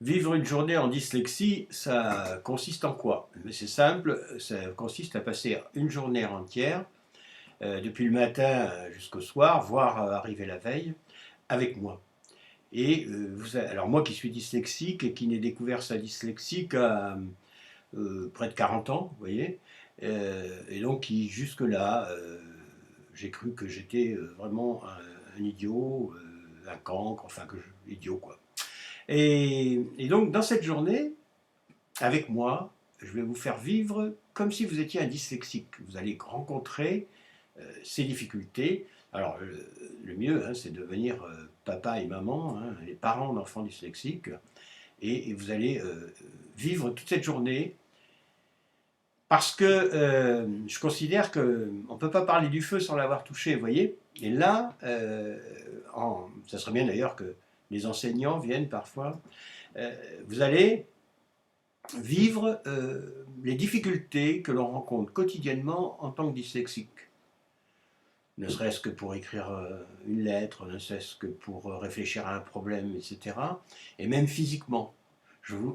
Vivre une journée en dyslexie, ça consiste en quoi? C'est simple, ça consiste à passer une journée entière, depuis le matin jusqu'au soir, voire arriver la veille, avec moi. Et alors moi qui suis dyslexique et qui n'ai découvert sa dyslexie qu'à près de 40 ans, vous voyez, et donc qui jusque-là, j'ai cru que j'étais vraiment un idiot, un cancre, enfin idiot quoi. Et donc, dans cette journée, avec moi, je vais vous faire vivre comme si vous étiez un dyslexique. Vous allez rencontrer ces difficultés. Alors, le mieux, hein, c'est de devenir papa et maman, hein, les parents d'enfants dyslexiques, et vous allez vivre toute cette journée parce que je considère qu'on ne peut pas parler du feu sans l'avoir touché, vous voyez. Et là, ça serait bien d'ailleurs que les enseignants viennent parfois. Vous allez vivre les difficultés que l'on rencontre quotidiennement en tant que dyslexique. Ne serait-ce que pour écrire une lettre, ne serait-ce que pour réfléchir à un problème, etc. Et même physiquement.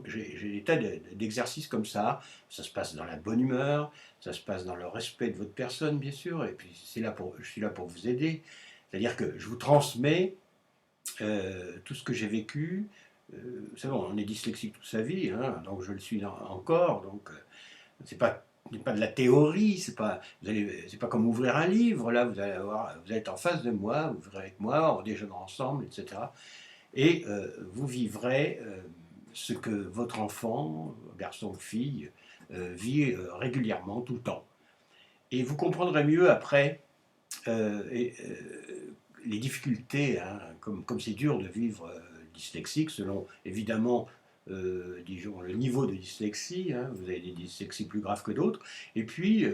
J'ai des tas d'exercices comme ça se passe dans la bonne humeur, ça se passe dans le respect de votre personne, bien sûr, et puis je suis là pour vous aider. C'est-à-dire que je vous transmets tout ce que j'ai vécu. Vous savez, on est dyslexique toute sa vie, hein, donc je le suis encore, donc c'est pas pas de la théorie, c'est pas comme ouvrir un livre. Là, vous êtes en face de moi, vous vivrez avec moi, on déjeunera ensemble, etc. Et vous vivrez ce que votre enfant, garçon ou fille, vit régulièrement, tout le temps. Et vous comprendrez mieux après les difficultés, hein, comme c'est dur de vivre dyslexique, selon évidemment disons, le niveau de dyslexie, hein, vous avez des dyslexies plus graves que d'autres, et puis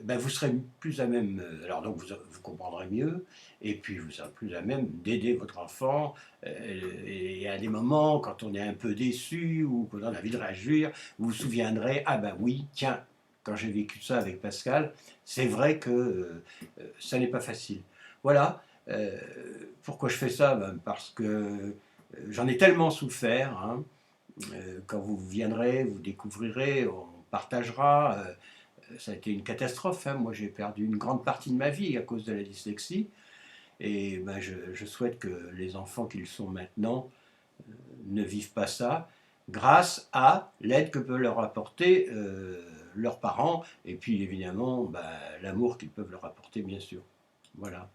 ben, vous serez plus à même, alors donc vous comprendrez mieux, et puis vous serez plus à même d'aider votre enfant, et à des moments, quand on est un peu déçu, ou qu'on a envie de réagir, vous vous souviendrez, ah ben oui, tiens, quand j'ai vécu ça avec Pascal, c'est vrai que ça n'est pas facile. Voilà. Pourquoi je fais ça? Ben, parce que j'en ai tellement souffert. Hein. Quand vous viendrez, vous découvrirez, on partagera. Ça a été une catastrophe. Hein. Moi, j'ai perdu une grande partie de ma vie à cause de la dyslexie. Et ben, je souhaite que les enfants qu'ils sont maintenant ne vivent pas ça, grâce à l'aide que peuvent leur apporter leurs parents, et puis évidemment ben, l'amour qu'ils peuvent leur apporter, bien sûr. Voilà.